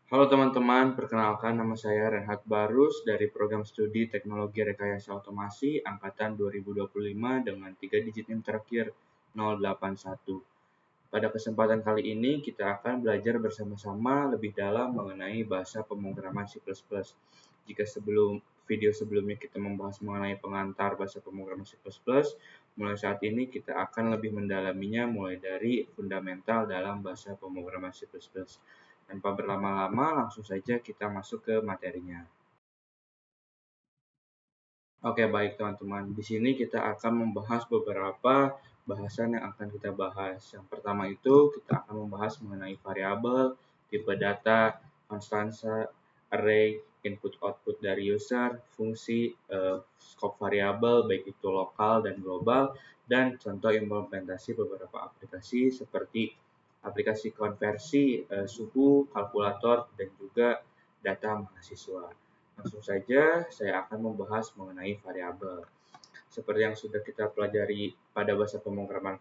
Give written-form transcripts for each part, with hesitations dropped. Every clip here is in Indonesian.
Halo teman-teman, perkenalkan nama saya Renhat Barus dari program studi Teknologi Rekayasa Otomasi angkatan 2025 dengan 3 digit NIM terakhir 081. Pada kesempatan kali ini kita akan belajar bersama-sama lebih dalam mengenai bahasa pemrograman C++. Jika video sebelumnya kita membahas mengenai pengantar bahasa pemrograman C++, mulai saat ini kita akan lebih mendalaminya mulai dari fundamental dalam bahasa pemrograman C++. Tanpa berlama-lama, langsung saja kita masuk ke materinya. Oke, baik teman-teman. Di sini kita akan membahas beberapa bahasan yang akan kita bahas. Yang pertama itu kita akan membahas mengenai variabel, tipe data, konstansa, array, input-output dari user, fungsi, scope variabel, baik itu lokal dan global, dan contoh implementasi beberapa aplikasi seperti aplikasi konversi suhu, kalkulator, dan juga data mahasiswa. Langsung saja saya akan membahas mengenai variabel. Seperti yang sudah kita pelajari pada bahasa pemrograman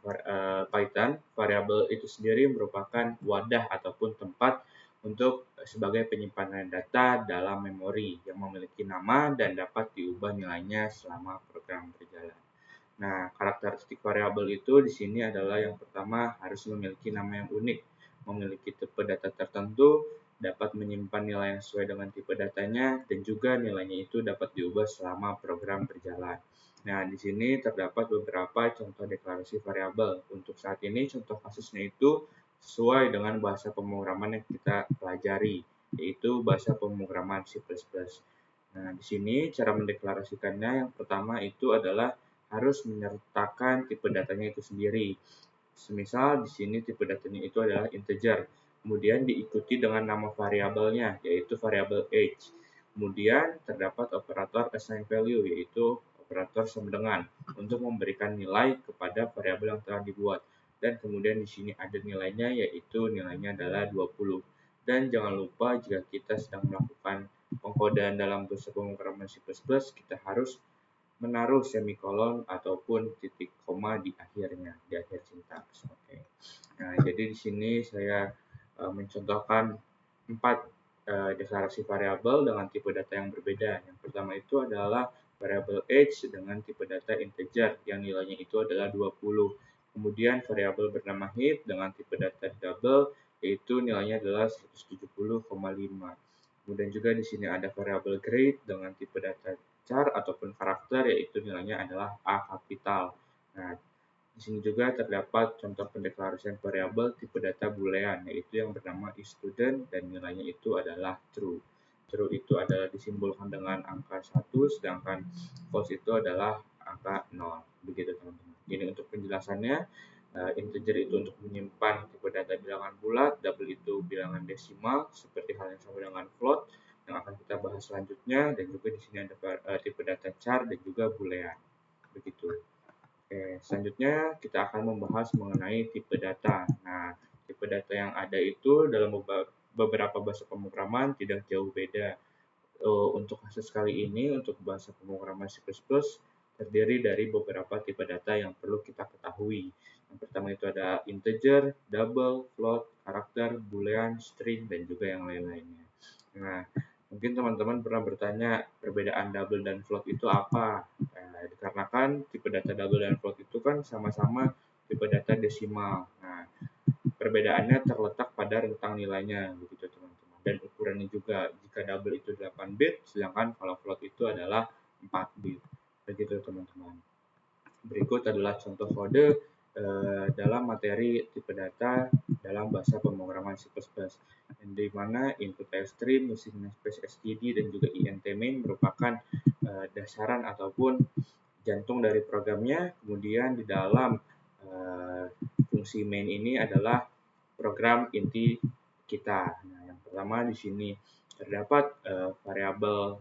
Python, variabel itu sendiri merupakan wadah ataupun tempat untuk sebagai penyimpanan data dalam memori yang memiliki nama dan dapat diubah nilainya selama program berjalan. Nah, karakteristik variabel itu di sini adalah yang pertama harus memiliki nama yang unik, memiliki tipe data tertentu, dapat menyimpan nilai yang sesuai dengan tipe datanya, dan juga nilainya itu dapat diubah selama program berjalan. Nah, di sini terdapat beberapa contoh deklarasi variabel. Untuk saat ini, contoh kasusnya itu sesuai dengan bahasa pemrograman yang kita pelajari, yaitu bahasa pemrograman C++. Nah, di sini cara mendeklarasikannya yang pertama itu adalah harus menyertakan tipe datanya itu sendiri. Semisal di sini tipe datanya itu adalah integer, kemudian diikuti dengan nama variabelnya, yaitu variabel age. Kemudian terdapat operator assign value, yaitu operator sama dengan, untuk memberikan nilai kepada variabel yang telah dibuat. Dan kemudian di sini ada nilainya, yaitu nilainya adalah 20. Dan jangan lupa jika kita sedang melakukan pengkodean dalam bahasa pemrograman C++, kita harus menaruh semikolon ataupun titik koma di akhirnya, di akhir sintaks. Oke. Nah, jadi di sini saya mencontohkan 4 deklarasi variabel dengan tipe data yang berbeda. Yang pertama itu adalah variabel age dengan tipe data integer yang nilainya itu adalah 20. Kemudian variabel bernama heap dengan tipe data double yaitu nilainya adalah 170,5. Kemudian juga di sini ada variabel grade dengan tipe data char ataupun karakter yaitu nilainya adalah A kapital. Nah, di sini juga terdapat contoh pendeklarasian variabel tipe data boolean yaitu yang bernama isStudent dan nilainya itu adalah true. True itu adalah disimbolkan dengan angka 1 sedangkan false itu adalah angka 0. Begitu teman-teman. Jadi untuk penjelasannya integer itu untuk menyimpan tipe data bilangan bulat, double itu bilangan desimal seperti hal yang sama dengan float yang akan kita bahas selanjutnya dan juga di sini ada tipe data char dan juga boolean. Begitu. Oke, selanjutnya kita akan membahas mengenai tipe data. Nah, tipe data yang ada itu dalam beberapa bahasa pemrograman tidak jauh beda. Untuk kasus kali ini, untuk bahasa pemrograman C++, terdiri dari beberapa tipe data yang perlu kita ketahui. Yang pertama itu ada integer, double, float, karakter, boolean, string, dan juga yang lain-lainnya. Nah, mungkin teman-teman pernah bertanya perbedaan double dan float itu apa? Dikarenakan tipe data double dan float itu kan sama-sama tipe data desimal. Nah, perbedaannya terletak pada rentang nilainya, begitu teman-teman. Dan ukurannya juga, jika double itu 8 bit, sedangkan kalau float itu adalah 4 bit. Begitu teman-teman. Berikut adalah contoh kode dalam materi tipe data dalam bahasa pemrograman C++, di mana input stream, using namespace std, dan juga int main merupakan dasaran ataupun jantung dari programnya. Kemudian di dalam fungsi main ini adalah program inti kita. Nah, yang pertama di sini terdapat variabel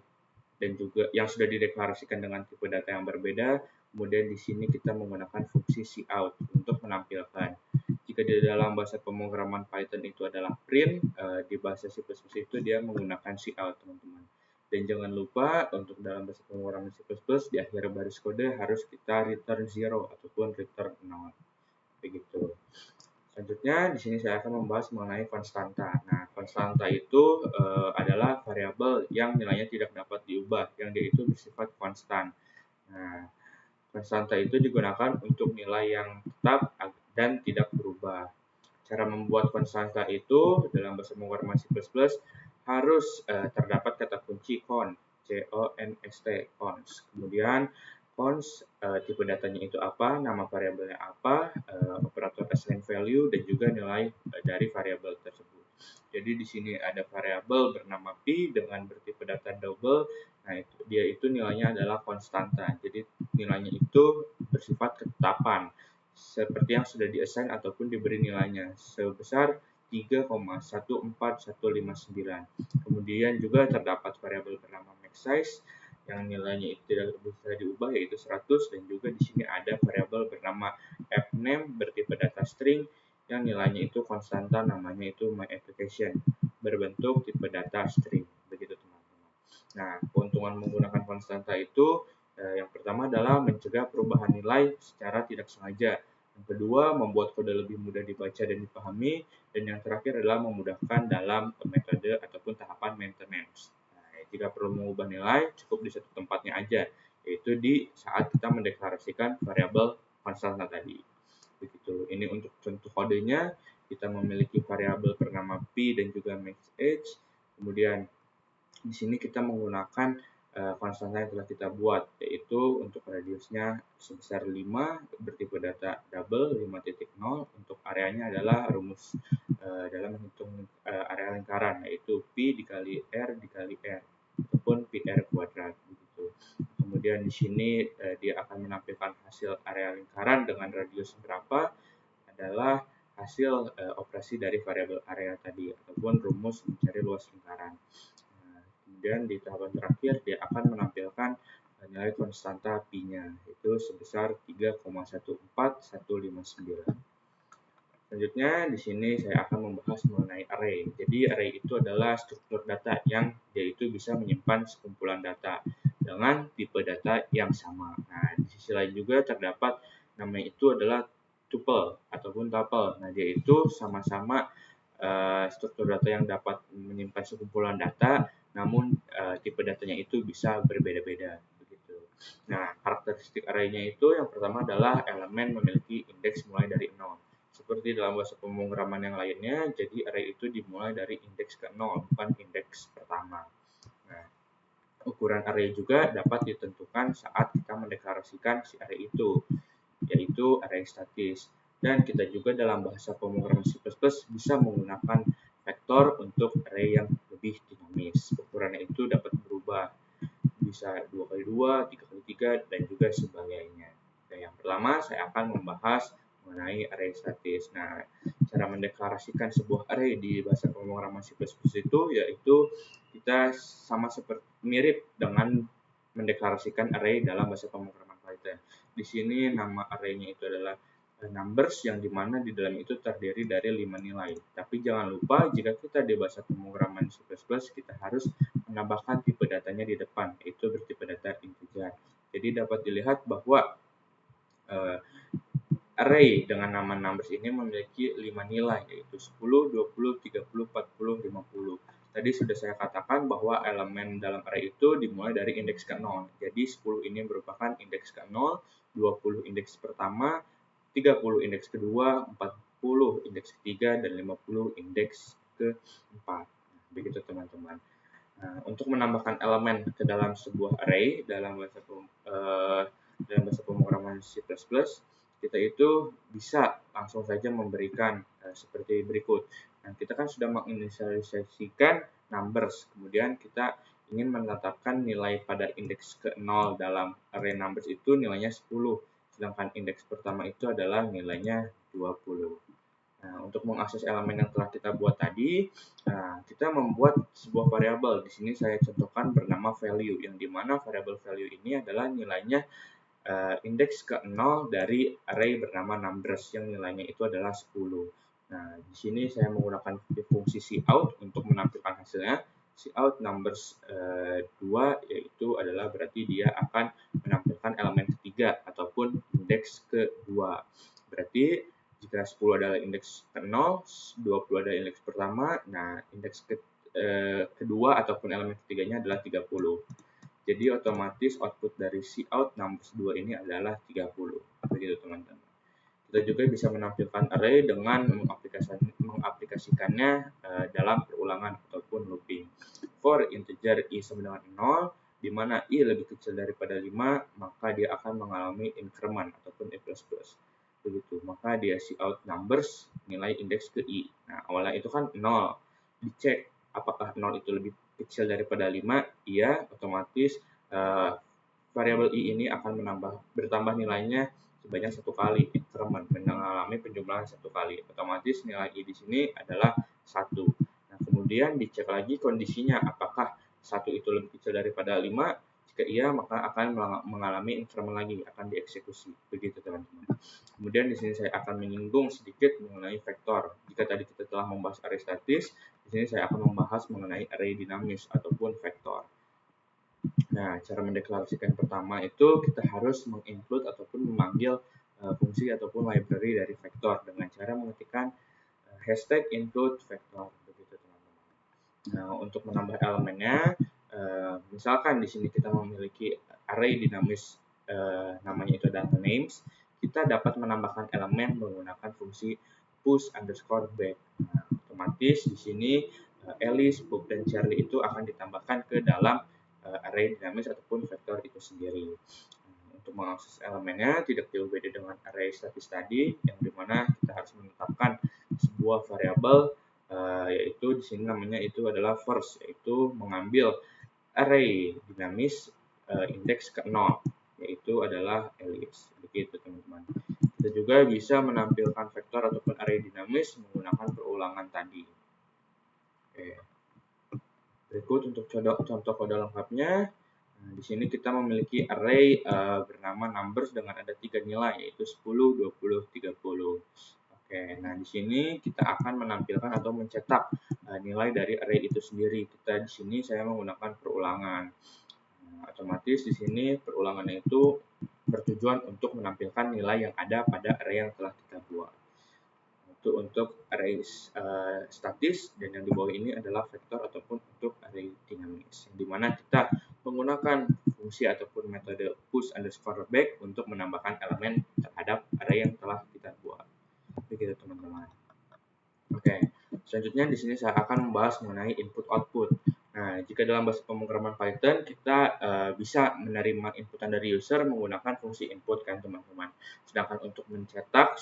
dan juga yang sudah dideklarasikan dengan tipe data yang berbeda. Kemudian di sini kita menggunakan fungsi cout untuk menampilkan. Jika di dalam bahasa pemrograman Python itu adalah print, di bahasa C++ itu dia menggunakan cout, teman-teman. Dan jangan lupa untuk dalam bahasa pemrograman C++ di akhir baris kode harus kita return 0 ataupun return 0. Begitu. Selanjutnya di sini saya akan membahas mengenai konstanta. Nah, konstanta itu adalah variabel yang nilainya tidak dapat diubah, yang dia itu bersifat konstan. Nah, konstanta itu digunakan untuk nilai yang tetap dan tidak berubah. Cara membuat konstanta itu dalam bahasa pemrograman C++ harus terdapat kata kunci const, C-O-N-S-T, const. Kemudian const tipe datanya itu apa, nama variabelnya apa, operator assign value dan juga nilai dari variabel tersebut. Jadi di sini ada variabel bernama pi dengan bertipe data double. Nah, dia itu nilainya adalah konstanta. Jadi nilainya itu bersifat ketetapan seperti yang sudah di-assign ataupun diberi nilainya sebesar 3,14159. Kemudian juga terdapat variabel bernama max size yang nilainya itu tidak bisa diubah yaitu 100, dan juga di sini ada variabel bernama fname bertipe data string yang nilainya itu konstanta, namanya itu my application berbentuk tipe data string. Begitu teman-teman. Nah, keuntungan menggunakan konstanta itu yang pertama adalah mencegah perubahan nilai secara tidak sengaja. Yang kedua, membuat kode lebih mudah dibaca dan dipahami. Dan yang terakhir adalah memudahkan dalam metode ataupun tahapan maintenance. Nah, jika perlu mengubah nilai, cukup di satu tempatnya aja, yaitu di saat kita mendeklarasikan variabel konstanta tadi. Begitu. Ini untuk contoh kodenya, kita memiliki variabel bernama p dan juga max age. Kemudian di sini kita menggunakan konstanta yang telah kita buat, yaitu untuk radiusnya sebesar 5 bertipe data double 5.0. Untuk areanya adalah rumus dalam menghitung area lingkaran, yaitu pi dikali r dikali r ataupun pr kuadrat begitu. Kemudian di sini dia akan menampilkan hasil area lingkaran dengan radius berapa adalah hasil operasi dari variabel area tadi ataupun rumus mencari luas lingkaran. Kemudian di tahapan terakhir dia akan menampilkan nilai konstanta pi-nya, yaitu sebesar 3,14159. Selanjutnya di sini saya akan membahas mengenai array. Jadi array itu adalah struktur data yang dia itu bisa menyimpan sekumpulan data dengan tipe data yang sama. Nah, di sisi lain juga terdapat namanya itu adalah tuple ataupun tuple. Nah, dia itu sama-sama struktur data yang dapat menyimpan sekumpulan data, namun tipe datanya itu bisa berbeda-beda begitu. Nah, karakteristik array-nya itu yang pertama adalah elemen memiliki indeks mulai dari 0. Seperti dalam bahasa pemrograman yang lainnya, jadi array itu dimulai dari indeks ke 0, bukan indeks pertama. Nah, ukuran array juga dapat ditentukan saat kita mendeklarasikan si array itu, yaitu array statis. Dan kita juga dalam bahasa pemrograman C++ bisa menggunakan vektor untuk array yang lebih dinamis. Ukurannya itu dapat berubah, bisa 2x2, 3x3, dan juga sebagainya. Nah, yang pertama saya akan membahas mengenai array statis. Nah, cara mendeklarasikan sebuah array di bahasa pemrograman C++ itu yaitu kita sama seperti mirip dengan mendeklarasikan array dalam bahasa pemrograman Python. Di sini nama array-nya itu adalah numbers, yang dimana di dalam itu terdiri dari 5 nilai. Tapi jangan lupa jika kita di bahasa pemrograman C++ kita harus menambahkan tipe datanya di depan, yaitu bertipe data integer. Jadi dapat dilihat bahwa array dengan nama numbers ini memiliki 5 nilai, yaitu 10, 20, 30, 40, 50. Tadi sudah saya katakan bahwa elemen dalam array itu dimulai dari indeks ke-0. Jadi 10 ini merupakan indeks ke-0, 20 indeks pertama, 30 indeks kedua, 40 indeks ketiga, dan 50 indeks keempat. Begitu teman-teman. Nah, untuk menambahkan elemen ke dalam sebuah array dalam bahasa pemrograman C++, kita itu bisa langsung saja memberikan seperti berikut. Nah, kita kan sudah menginisialisasikan numbers, kemudian kita ingin menetapkan nilai pada indeks ke-0 dalam array numbers itu nilainya 10, sedangkan indeks pertama itu adalah nilainya 20. Nah, untuk mengakses elemen yang telah kita buat tadi, kita membuat sebuah variabel. Di sini saya contohkan bernama value, yang dimana variabel value ini adalah nilainya indeks ke-0 dari array bernama numbers, yang nilainya itu adalah 10. Nah, di sini saya menggunakan fungsi cout untuk menampilkan hasilnya. Cout numbers 2, yaitu adalah berarti dia akan menampilkan elemen ketiga ataupun indeks kedua. Berarti Jika 10 adalah indeks ke-0, 20 adalah indeks pertama, nah indeks kedua ataupun elemen ketiganya adalah 30. Jadi otomatis output dari cout numbers 2 ini adalah 30. Begitu teman-teman. Kita juga bisa menampilkan array dengan mengaplikasikannya dalam perulangan ataupun looping. For integer i sama dengan 0, di mana i lebih kecil daripada 5, maka dia akan mengalami increment ataupun i++. Begitu, maka dia cout numbers nilai indeks ke i. Nah, awalnya itu kan 0. Dicek apakah 0 itu lebih kecil daripada 5, iya, otomatis variabel i ini akan bertambah nilainya sebanyak 1 kali, increment, mengalami penjumlahan 1 kali. Otomatis nilai i di sini adalah 1. Nah, kemudian dicek lagi kondisinya, apakah 1 itu lebih kecil daripada 5, jika iya maka akan mengalami increment lagi, akan dieksekusi. Begitu teman-teman. Kemudian di sini saya akan menyinggung sedikit mengenai vektor. Jika tadi kita telah membahas array statis, di sini saya akan membahas mengenai array dinamis ataupun vektor. Nah, cara mendeklarasikan pertama itu kita harus menginclude ataupun memanggil fungsi ataupun library dari vektor dengan cara mengetikkan hashtag include vektor, begitu teman-teman. Nah, untuk menambah elemennya, misalkan di sini kita memiliki array dinamis, namanya itu adalah names, kita dapat menambahkan elemen menggunakan fungsi push_back. Nah, otomatis di sini Alice, Bob, dan Charlie itu akan ditambahkan ke dalam array dinamis ataupun vektor itu sendiri. Untuk mengakses elemennya tidak jauh beda dengan array statis tadi, yang dimana kita harus menetapkan sebuah variabel, yaitu di sini namanya itu adalah first, yaitu mengambil array dinamis indeks ke-0, yaitu adalah Alice. Begitu teman-teman. Kita juga bisa menampilkan vektor ataupun array dinamis menggunakan perulangan tadi. Oke. Berikut untuk contoh kode lengkapnya. Nah, di sini kita memiliki array bernama numbers dengan ada 3 nilai, yaitu 10, 20, 30. Oke, nah di sini kita akan menampilkan atau mencetak nilai dari array itu sendiri. Di sini saya menggunakan perulangan. Nah, otomatis di sini perulangannya itu bertujuan untuk menampilkan nilai yang ada pada array yang telah kita buat. Itu untuk array statis, dan yang di bawah ini adalah vektor ataupun untuk array dinamis, di mana kita menggunakan fungsi ataupun metode push_back untuk menambahkan elemen terhadap array yang telah kita buat. Begitu teman-teman. Oke, selanjutnya di sini saya akan membahas mengenai input/output. Nah, jika dalam bahasa pemrograman Python kita bisa menerima inputan dari user menggunakan fungsi input kan teman-teman. Sedangkan untuk mencetak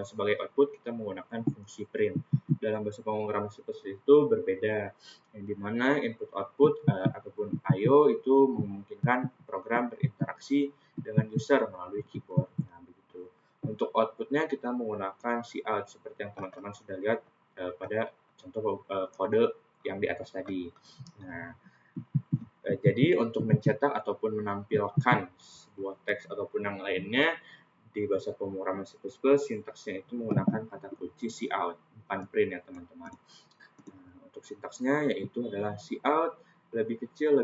sebagai output kita menggunakan fungsi print. Dalam bahasa pemrograman C++ itu berbeda, yang dimana input/output ataupun I/O itu memungkinkan program berinteraksi dengan user melalui keyboard. Nah, begitu. Untuk outputnya kita menggunakan cout seperti yang teman-teman sudah lihat pada contoh kode yang di atas tadi. Nah, jadi untuk mencetak ataupun menampilkan sebuah teks ataupun yang lainnya di bahasa pemrograman C++, sintaksnya itu menggunakan kata kunci cout, bukan print ya teman-teman. Nah, untuk sintaksnya yaitu adalah cout lebih kecil,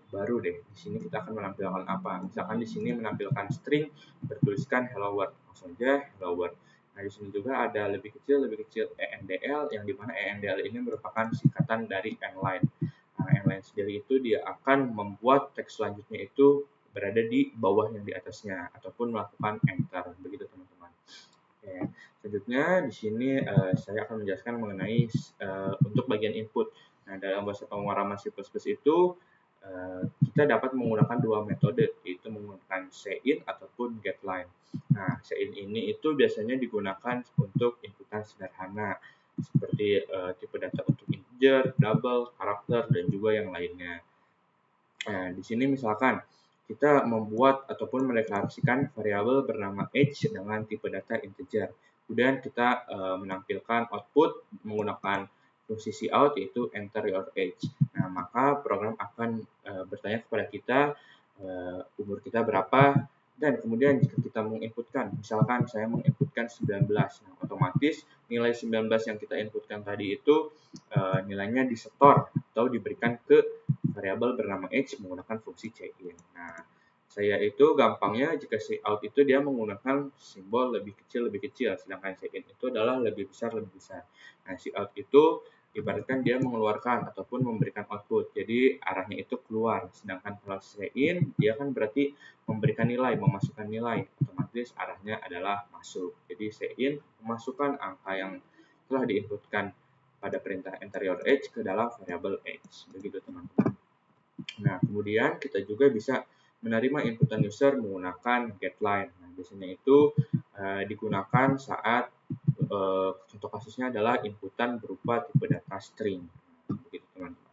baru deh. Di sini kita akan menampilkan apa? Misalkan di sini menampilkan string bertuliskan hello world, langsung aja hello world. Nah, di sini juga ada lebih kecil, ENDL, yang dimana ENDL ini merupakan singkatan dari endline. Nah, endline sendiri itu dia akan membuat teks selanjutnya itu berada di bawah yang di atasnya, ataupun melakukan enter. Begitu teman-teman. Oke. Selanjutnya di sini saya akan menjelaskan mengenai untuk bagian input. Nah, dalam bahasa pemrograman C++ itu kita dapat menggunakan dua metode, yaitu menggunakan cin ataupun getLine. Nah, cin ini itu biasanya digunakan untuk inputan sederhana, seperti tipe data untuk integer, double, karakter, dan juga yang lainnya. Nah, di sini misalkan kita membuat ataupun mendeklarasikan variabel bernama age dengan tipe data integer. Kemudian kita menampilkan output menggunakan fungsi cout, yaitu enter your age. Nah, maka program akan bertanya kepada kita umur kita berapa, dan kemudian jika kita menginputkan, misalkan saya menginputkan 19, nah otomatis nilai 19 yang kita inputkan tadi itu nilainya disetor atau diberikan ke variabel bernama age menggunakan fungsi cin. Nah, Saya itu gampangnya jika out itu dia menggunakan simbol lebih kecil, sedangkan in itu adalah lebih besar. Nah, out itu ibaratkan dia mengeluarkan ataupun memberikan output, jadi arahnya itu keluar. Sedangkan kalau in dia kan berarti memberikan nilai, memasukkan nilai, otomatis arahnya adalah masuk. Jadi in memasukkan angka yang telah diinputkan pada perintah enter your age ke dalam variabel age. Begitu teman-teman. Nah, kemudian kita juga bisa menerima inputan user menggunakan getLine. Nah, biasanya itu digunakan saat contoh kasusnya adalah inputan berupa tipe data string. Begitu teman-teman.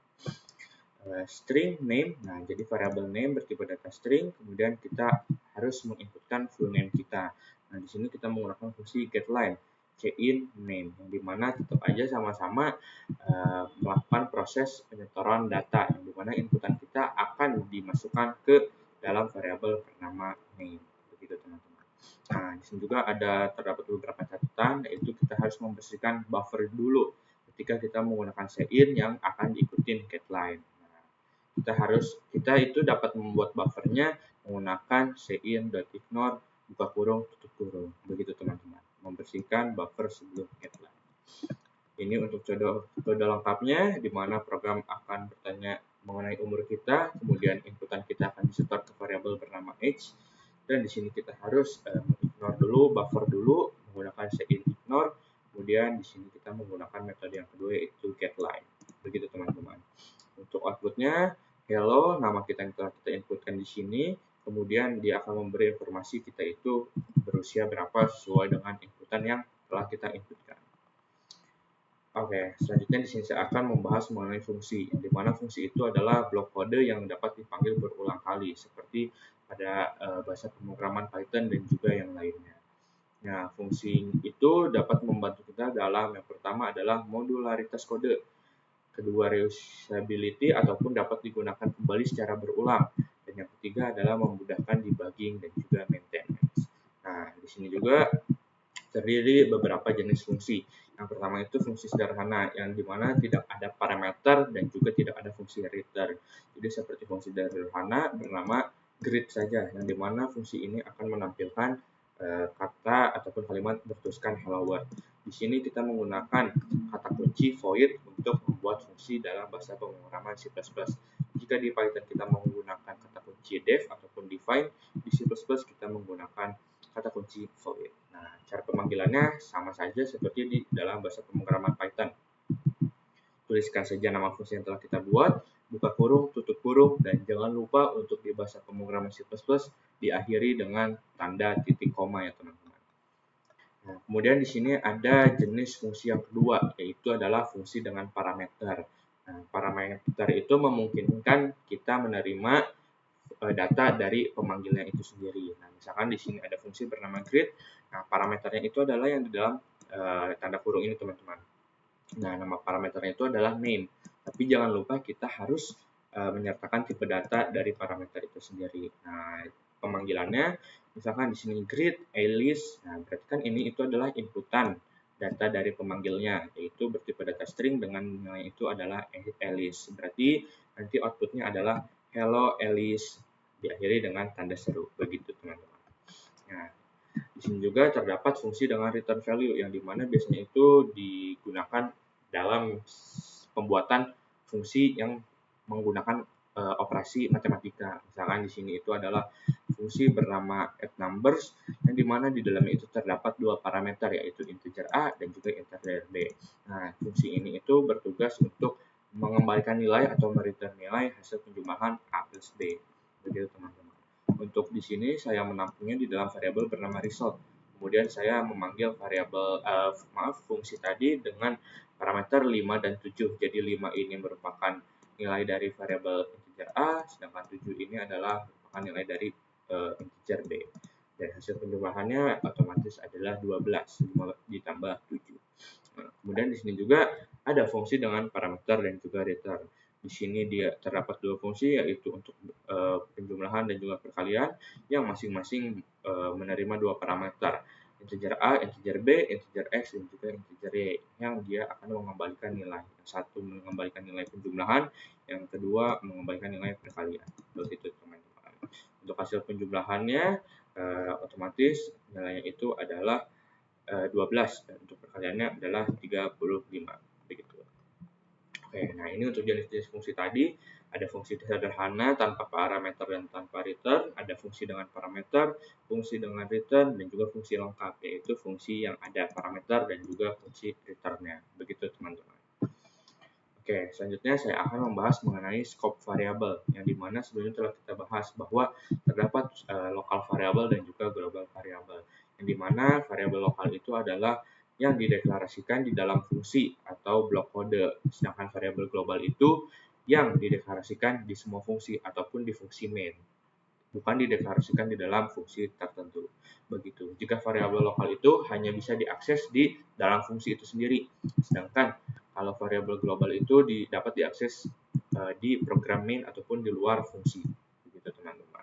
String name, nah jadi variabel name bertipe data string, kemudian kita harus menginputkan full name kita. Nah, di sini kita menggunakan fungsi getLine, cin name, yang dimana tetap aja sama-sama melakukan proses penyetoran data, yang dimana inputan kita akan dimasukkan ke dalam variabel bernama name. Begitu teman-teman. Nah, di sini juga terdapat beberapa catatan, yaitu kita harus membersihkan buffer dulu ketika kita menggunakan cin yang akan diikutin getLine. Kita itu dapat membuat buffernya menggunakan cin.ignore buka kurung tutup kurung. Begitu teman-teman, membersihkan buffer sebelum getLine. Ini untuk kode lengkapnya, di mana program akan bertanya mengenai umur kita, kemudian inputan kita akan disetor ke variabel bernama age, dan di sini kita harus ignore dulu, buffer dulu menggunakan cin.ignore, kemudian di sini kita menggunakan metode yang kedua yaitu getLine. Begitu teman-teman. Untuk outputnya, hello, nama kita yang telah kita inputkan di sini, kemudian dia akan memberi informasi kita itu berusia berapa sesuai dengan inputan yang telah kita inputkan. Oke, selanjutnya di sini saya akan membahas mengenai fungsi, di mana fungsi itu adalah blok kode yang dapat dipanggil berulang kali, seperti pada bahasa pemrograman Python dan juga yang lainnya. Nah, fungsi itu dapat membantu kita dalam yang pertama adalah modularitas kode, kedua reusability ataupun dapat digunakan kembali secara berulang, dan yang ketiga adalah memudahkan debugging dan juga maintenance. Nah, di sini juga terdiri beberapa jenis fungsi. Yang pertama itu fungsi sederhana, yang dimana tidak ada parameter dan juga tidak ada fungsi return. Jadi seperti fungsi sederhana bernama greet saja, yang dimana fungsi ini akan menampilkan kata ataupun kalimat bertuliskan hello world. Di sini kita menggunakan kata kunci void untuk membuat fungsi dalam bahasa pemrograman C++. Jika di Python kita menggunakan kata kunci def ataupun define, di C++ kita menggunakan kata kunci void. Nah, cara pemanggilannya sama saja seperti di dalam bahasa pemrograman Python. Tuliskan saja nama fungsi yang telah kita buat, buka kurung, tutup kurung, dan jangan lupa untuk di bahasa pemrograman C++ diakhiri dengan tanda titik koma ya teman-teman. Nah, kemudian di sini ada jenis fungsi yang kedua, yaitu adalah fungsi dengan parameter. Nah, parameter itu memungkinkan kita menerima data dari pemanggilnya itu sendiri. Nah, misalkan di sini ada fungsi bernama greet. Nah, parameternya itu adalah yang di dalam tanda kurung ini, teman-teman. Nah, nama parameternya itu adalah name. Tapi jangan lupa kita harus menyertakan tipe data dari parameter itu sendiri. Nah, pemanggilannya misalkan di sini greet alias. Nah, berarti kan ini itu adalah inputan data dari pemanggilnya, yaitu bertipe data string dengan nilai itu adalah alias. Berarti nanti outputnya adalah hello alias diakhiri dengan tanda seru. Begitu teman-teman. Nah, di sini juga terdapat fungsi dengan return value yang dimana biasanya itu digunakan dalam pembuatan fungsi yang menggunakan operasi matematika. Misalkan di sini itu adalah fungsi bernama addNumbers yang dimana di dalamnya itu terdapat dua parameter yaitu integer a dan juga integer b. Nah, fungsi ini itu bertugas untuk mengembalikan nilai atau mereturn nilai hasil penjumlahan a plus b. Begitu teman-teman. Untuk di sini saya menampungnya di dalam variabel bernama result. Kemudian saya memanggil fungsi tadi dengan parameter 5 dan 7. Jadi 5 ini merupakan nilai dari variabel integer a, sedangkan 7 ini adalah merupakan nilai dari integer b. Dan hasil penjumlahannya otomatis adalah 12 ditambah 7. Nah, kemudian di sini juga ada fungsi dengan parameter dan juga return. Di sini dia terdapat dua fungsi yaitu untuk penjumlahan dan juga perkalian yang masing-masing menerima dua parameter, integer a, integer b, integer x dan juga integer y, yang dia akan mengembalikan nilai. Yang satu mengembalikan nilai penjumlahan, yang kedua mengembalikan nilai perkalian. Begitu teman-teman. Untuk hasil penjumlahannya otomatis nilainya itu adalah 12 dan untuk perkaliannya adalah 35 begitu. Oke, nah ini untuk jenis-jenis fungsi tadi, ada fungsi sederhana tanpa parameter dan tanpa return, ada fungsi dengan parameter, fungsi dengan return, dan juga fungsi lengkap, yaitu fungsi yang ada parameter dan juga fungsi return-nya. Begitu teman-teman. Oke, selanjutnya saya akan membahas mengenai scope variabel, yang dimana sebelumnya telah kita bahas bahwa terdapat lokal variabel dan juga global variabel, yang dimana variabel lokal itu adalah yang dideklarasikan di dalam fungsi atau blok kode, sedangkan variabel global itu yang dideklarasikan di semua fungsi ataupun di fungsi main, bukan dideklarasikan di dalam fungsi tertentu. Begitu. Jika variabel lokal itu hanya bisa diakses di dalam fungsi itu sendiri, sedangkan kalau variabel global itu dapat diakses di program main ataupun di luar fungsi. Begitu teman-teman.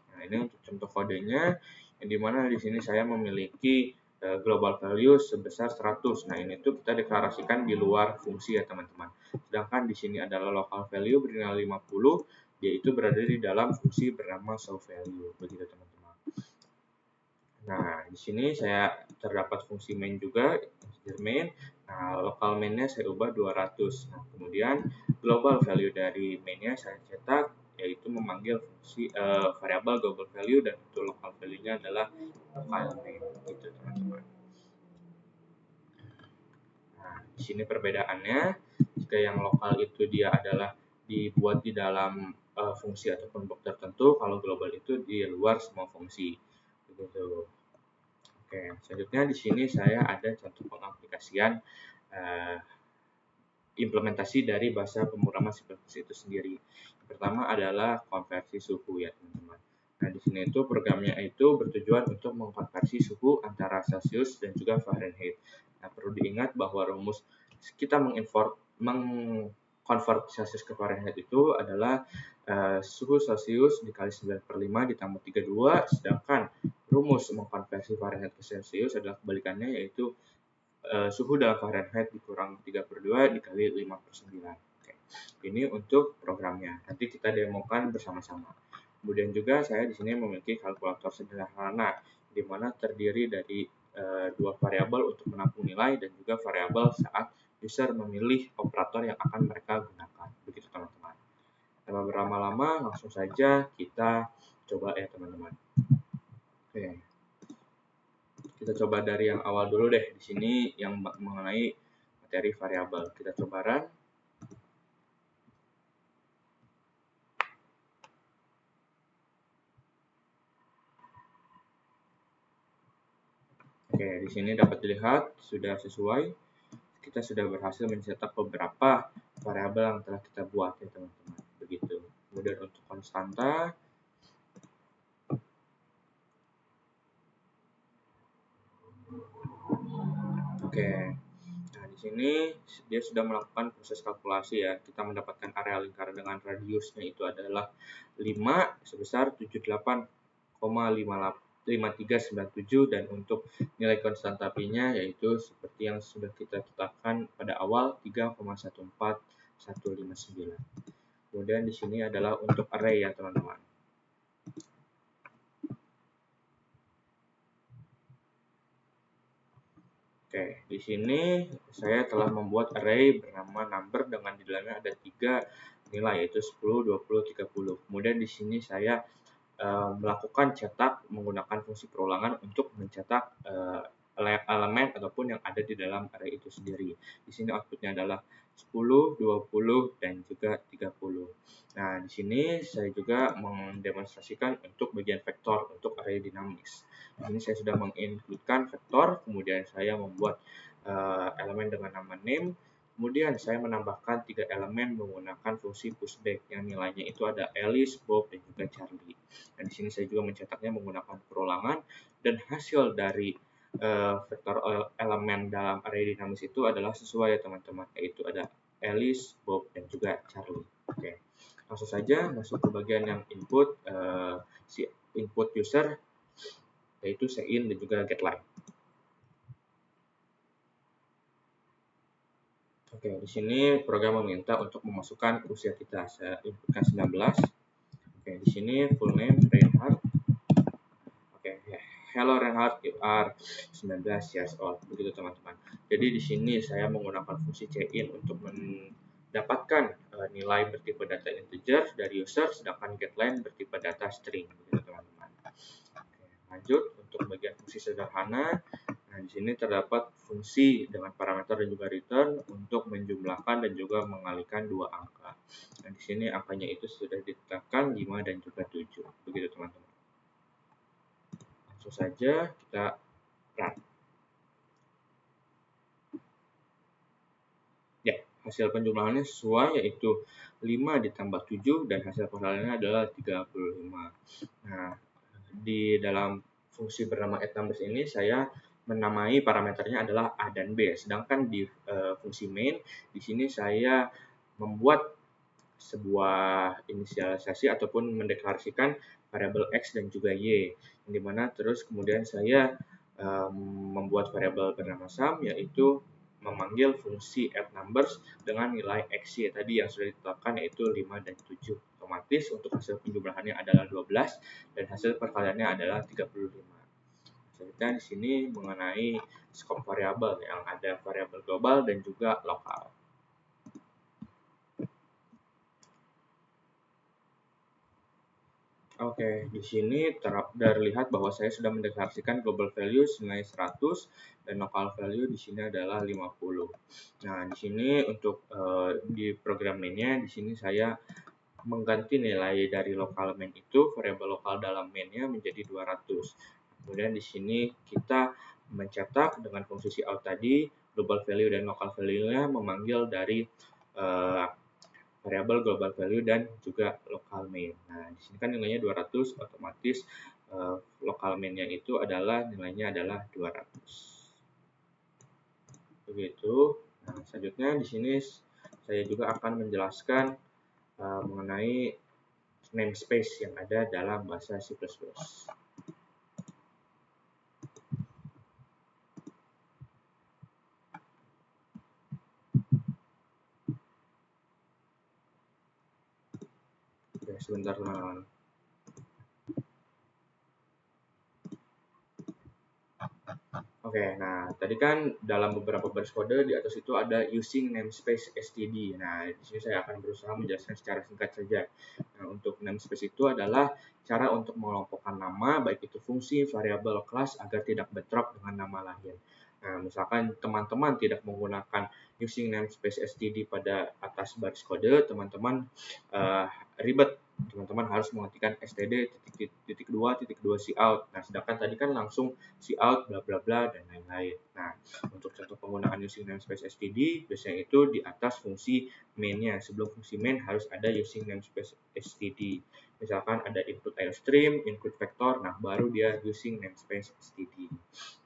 Nah, ini untuk contoh kodenya, yang dimana di sini saya memiliki global value sebesar 100. Nah, ini tuh kita deklarasikan di luar fungsi ya teman-teman. Sedangkan di sini adalah local value bernilai 50, yaitu berada di dalam fungsi bernama show value. Begitu teman-teman. Nah, di sini saya terdapat fungsi main juga, main. Nah, local main-nya saya ubah 200. Nah, kemudian global value dari main-nya saya cetak, yaitu memanggil fungsi variabel global value, dan untuk local value-nya adalah local main. Gitu, teman-teman. Nah, di sini perbedaannya, jika yang lokal itu dia adalah dibuat di dalam fungsi ataupun blok tertentu, kalau global itu di luar semua fungsi. Begitu. Oke, selanjutnya di sini saya ada contoh pengaplikasian implementasi dari bahasa pemrograman C++ itu sendiri. Yang pertama adalah konversi suhu ya teman-teman. Nah di sini itu programnya itu bertujuan untuk mengkonversi suhu antara Celsius dan juga Fahrenheit. Nah perlu diingat bahwa rumus kita mengkonvert Celsius ke Fahrenheit itu adalah suhu Celsius dikali 9/5 ditambah 32, sedangkan rumus mengkonversi Fahrenheit ke Celsius adalah kebalikannya, yaitu suhu dalam Fahrenheit dikurang 3/2 dikali 5/9. Oke. Ini untuk programnya. Nanti kita demokan bersama-sama. Kemudian juga saya di sini memiliki kalkulator sederhana, di mana terdiri dari dua variabel untuk menampung nilai dan juga variabel saat user memilih operator yang akan mereka gunakan. Begitu teman-teman. Tanpa berlama-lama, langsung saja kita coba ya teman-teman. Oke. Kita coba dari yang awal dulu deh. Di sini yang mengenai materi variabel. Kita coba run. Oke, di sini dapat dilihat sudah sesuai. Kita sudah berhasil mencetak beberapa variabel yang telah kita buat ya teman-teman. Begitu. Kemudian untuk konstanta, oke. Nah, di sini dia sudah melakukan proses kalkulasi ya. Kita mendapatkan area lingkaran dengan radiusnya itu adalah 5 sebesar 78,5397, dan untuk nilai konstanta P-nya yaitu seperti yang sudah kita tetapkan pada awal 3,14159. Kemudian di sini adalah untuk array ya teman-teman. Oke, di sini saya telah membuat array bernama number dengan di dalamnya ada 3 nilai, yaitu 10, 20, 30. Kemudian di sini saya melakukan cetak menggunakan fungsi perulangan untuk mencetak elemen ataupun yang ada di dalam array itu sendiri. Di sini outputnya adalah 10, 20, dan juga 30. Nah, di sini saya juga mendemonstrasikan untuk bagian vektor untuk array dinamis. Di sini saya sudah mengincludekan vektor, kemudian saya membuat elemen dengan nama name, kemudian saya menambahkan 3 elemen menggunakan fungsi pushback yang nilainya itu ada Alice, Bob, dan juga Charlie. Dan di sini saya juga mencetaknya menggunakan perulangan, dan hasil dari vektor elemen dalam array dinamis itu adalah sesuai ya teman-teman, yaitu ada Alice, Bob, dan juga Charlie. Oke, langsung saja masuk ke bagian yang input si input user, yaitu sein dan juga getLine. Oke, di sini program meminta untuk memasukkan usia kita. Saya inputkan 19. Oke, di sini full name Reinhard. Oke, hello Reinhard, you are 19 years old. Begitu teman-teman. Jadi di sini saya menggunakan fungsi check-in untuk mendapatkan nilai bertipe data integer dari user, sedangkan getLine bertipe data string. Begitu teman-teman. Oke, lanjut untuk bagian fungsi sederhana. Nah, di sini terdapat fungsi dengan parameter dan juga return untuk menjumlahkan dan juga mengalihkan dua angka. Nah, di sini angkanya itu sudah ditetapkan 5 dan juga 7. Begitu teman-teman. Langsung saja kita run. Ya, hasil penjumlahannya sesuai, yaitu 5 ditambah 7 dan hasil persalinan adalah 35. Nah, di dalam fungsi bernama addNumbers ini saya menamai parameternya adalah A dan B. Sedangkan di fungsi main di sini saya membuat sebuah inisialisasi ataupun mendeklarasikan variabel X dan juga Y, yang dimana terus kemudian saya membuat variabel bernama sum, yaitu memanggil fungsi addNumbers dengan nilai XY tadi yang sudah ditetapkan, yaitu 5 dan 7. Otomatis untuk hasil penjumlahannya adalah 12 dan hasil perkaliannya adalah 35. Selanjutnya di sini mengenai skop variabel yang ada variabel global dan juga lokal. Oke, di sini terlihat bahwa saya sudah mendeklarasikan global value senilai 100 dan local value di sini adalah 50. Nah, di sini untuk di program mainnya di sini saya mengganti nilai dari local main itu, variabel lokal dalam mainnya menjadi 200. Kemudian di sini kita mencetak dengan fungsi cout tadi global value dan local value-nya memanggil dari variabel global value dan juga local main. Nah, di sini kan nilainya 200, otomatis local main-nya itu adalah nilainya adalah 200. Begitu. Nah, selanjutnya di sini saya juga akan menjelaskan mengenai namespace yang ada dalam bahasa C++. Oke, sebentar teman-teman. Oke, nah tadi kan dalam beberapa baris kode di atas itu ada using namespace std. Nah, di sini saya akan berusaha menjelaskan secara singkat saja. Nah, untuk namespace itu adalah cara untuk mengelompokkan nama, baik itu fungsi, variabel, kelas, agar tidak bentrok dengan nama lain. Nah, misalkan teman-teman tidak menggunakan using namespace std pada atas baris kode, teman-teman ribet. Teman-teman harus mengetikkan std titik dua cout. Nah, sedangkan tadi kan langsung cout bla bla bla dan lain-lain. Nah, untuk contoh penggunaan using namespace std biasanya itu di atas fungsi main-nya. Sebelum fungsi main harus ada using namespace std. Misalkan ada input iostream, input vector, nah baru dia using namespace std.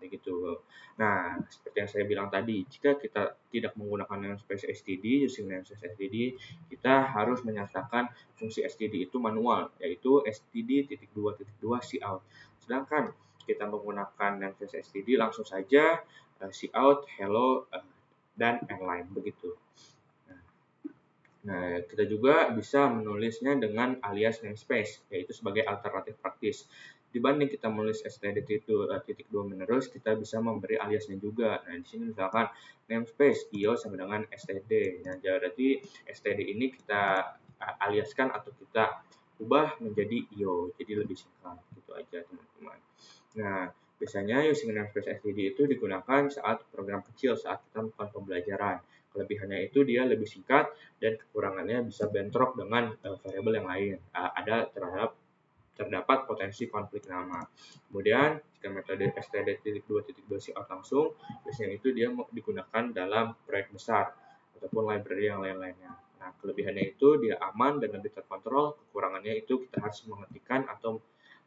Begitu. Nah, seperti yang saya bilang tadi, jika kita tidak menggunakan namespace std, using namespace std, kita harus menyatakan fungsi std itu manual, yaitu std.2.2 cout. Sedangkan kita menggunakan namespace std, langsung saja cout, hello, dan inline begitu. Nah, kita juga bisa menulisnya dengan alias namespace, yaitu sebagai alternatif praktis. Dibanding kita menulis std.2 menerus, kita bisa memberi aliasnya juga. Nah, di sini misalkan namespace io sama dengan std. Nah, berarti std ini kita aliaskan atau kita ubah menjadi io, jadi lebih singkat. Gitu aja, teman-teman. Nah, biasanya using namespace std itu digunakan saat program kecil, saat kita melakukan pembelajaran. Kelebihannya itu dia lebih singkat dan kekurangannya bisa bentrok dengan variabel yang lain. Terdapat potensi konflik nama. Kemudian jika metode std.2.2 cout langsung, biasanya itu dia digunakan dalam proyek besar ataupun library yang lain-lainnya. Nah, kelebihannya itu dia aman dan lebih terkontrol. Kekurangannya itu kita harus mengetikkan atau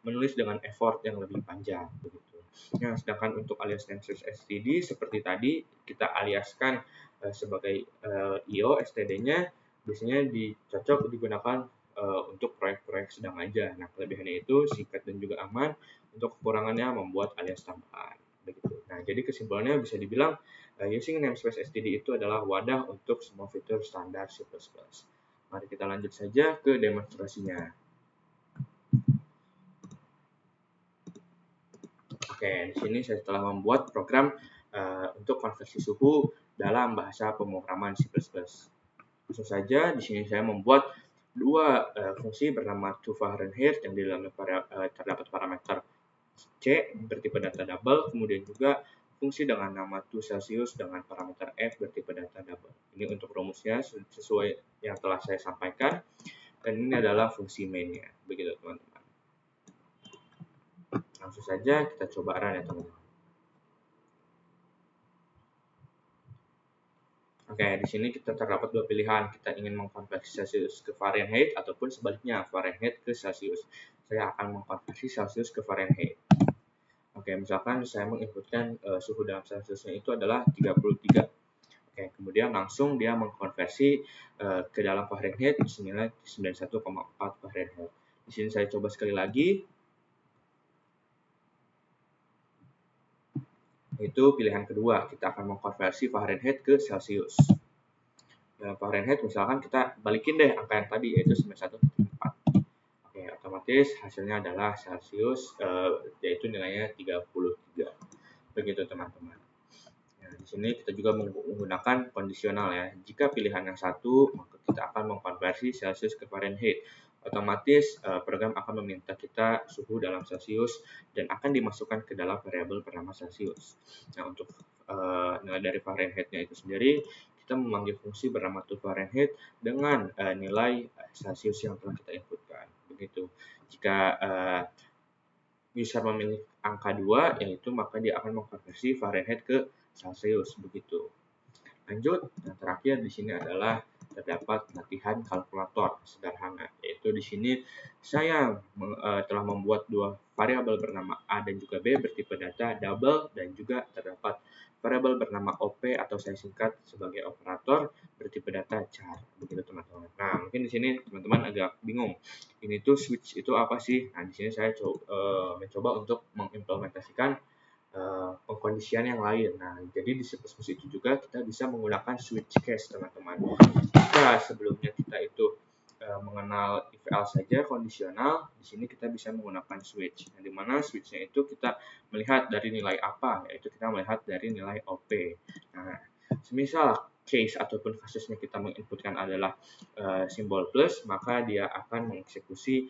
menulis dengan effort yang lebih panjang begitu. Nah, sedangkan untuk alias namespace std seperti tadi kita aliaskan sebagai io std-nya biasanya cocok digunakan untuk proyek-proyek sedang aja. Nah, kelebihannya itu singkat dan juga aman. Untuk kekurangannya membuat alias tambahan begitu. Nah, jadi kesimpulannya bisa dibilang using namespace std itu adalah wadah untuk semua fitur standar C++. Mari kita lanjut saja ke demonstrasinya. Oke, di sini saya telah membuat program untuk konversi suhu dalam bahasa pemrograman C++. Langsung saja di sini saya membuat dua fungsi bernama toFahrenheit yang di dalamnya terdapat parameter C bertipe data double, kemudian juga fungsi dengan nama toCelsius dengan parameter F bertipe data double. Ini untuk rumusnya sesuai yang telah saya sampaikan, dan ini adalah fungsi mainnya. Begitu teman-teman. Langsung saja kita coba run ya teman-teman. Oke, di sini kita terdapat dua pilihan. Kita ingin mengkonversi Celsius ke Fahrenheit ataupun sebaliknya Fahrenheit ke Celsius. Saya akan mengkonversi Celsius ke Fahrenheit. Oke, misalkan saya menginputkan suhu dalam Celsiusnya itu adalah 33. Oke, kemudian langsung dia mengkonversi ke dalam Fahrenheit senilai 91,4 Fahrenheit. Di sini saya coba sekali lagi. Itu pilihan kedua, kita akan mengkonversi Fahrenheit ke Celsius. Dalam Fahrenheit misalkan kita balikin deh angka yang tadi yaitu 91,4. Oke, otomatis hasilnya adalah Celsius yaitu nilainya 33. Begitu teman-teman. Nah, di sini kita juga menggunakan kondisional ya. Jika pilihan yang satu, maka kita akan mengkonversi Celsius ke Fahrenheit. Otomatis program akan meminta kita suhu dalam Celsius dan akan dimasukkan ke dalam variabel bernama Celsius. Nah, untuk nilai dari Fahrenheit-nya itu sendiri, kita memanggil fungsi bernama toFahrenheit dengan nilai Celsius yang telah kita inputkan. Begitu. Jika user memilih angka 2, yaitu maka dia akan mengkonversi Fahrenheit ke Celsius. Begitu. Lanjut, yang terakhir di sini adalah terdapat latihan kalkulator sederhana, yaitu di sini saya telah membuat dua variabel bernama A dan juga B bertipe data double, dan juga terdapat variabel bernama OP atau saya singkat sebagai operator bertipe data char. Begitu teman-teman. Nah, mungkin di sini teman-teman agak bingung. Ini tuh switch itu apa sih? Nah, di sini saya mencoba untuk mengimplementasikan pengkondisian yang lain. Nah, jadi di C++ itu juga kita bisa menggunakan switch case, teman-teman. Jika sebelumnya kita itu mengenal if else saja kondisional, di sini kita bisa menggunakan switch. Nah, di mana switch-nya itu kita melihat dari nilai apa, yaitu kita melihat dari nilai OP. Nah, semisal case ataupun kasusnya kita menginputkan adalah simbol plus, maka dia akan mengeksekusi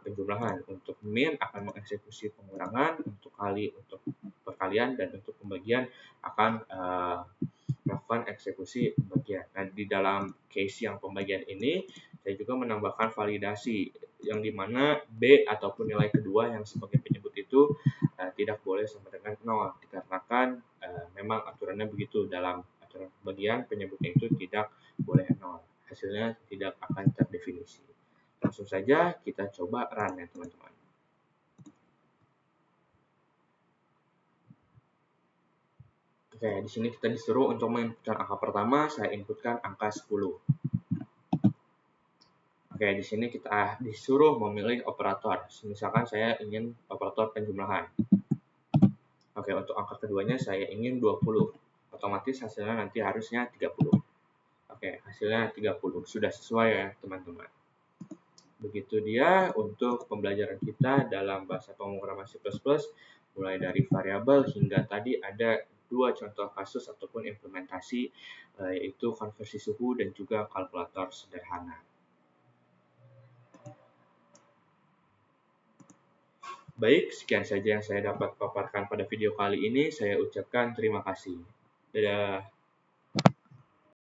penjumlahan. Untuk min akan mengeksekusi pengurangan, untuk kali untuk perkalian, dan untuk pembagian akan melakukan eksekusi pembagian. Nah, di dalam case yang pembagian ini, saya juga menambahkan validasi, yang dimana B ataupun nilai kedua yang sebagai penyebut itu tidak boleh sama dengan 0, dikarenakan memang aturannya begitu, dalam aturan pembagian penyebutnya itu tidak boleh 0. Hasilnya tidak akan terdefinisi. Langsung saja kita coba run ya teman-teman. Oke, di sini kita disuruh untuk menginputkan angka pertama, saya inputkan angka 10. Oke, di sini kita disuruh memilih operator. Misalkan saya ingin operator penjumlahan. Oke, untuk angka keduanya saya ingin 20. Otomatis hasilnya nanti harusnya 30. Oke, hasilnya 30. Sudah sesuai ya, teman-teman. Begitu dia untuk pembelajaran kita dalam bahasa pemrograman C++, mulai dari variabel hingga tadi ada dua contoh kasus ataupun implementasi, yaitu konversi suhu dan juga kalkulator sederhana. Baik, sekian saja yang saya dapat paparkan pada video kali ini. Saya ucapkan terima kasih. Dadah.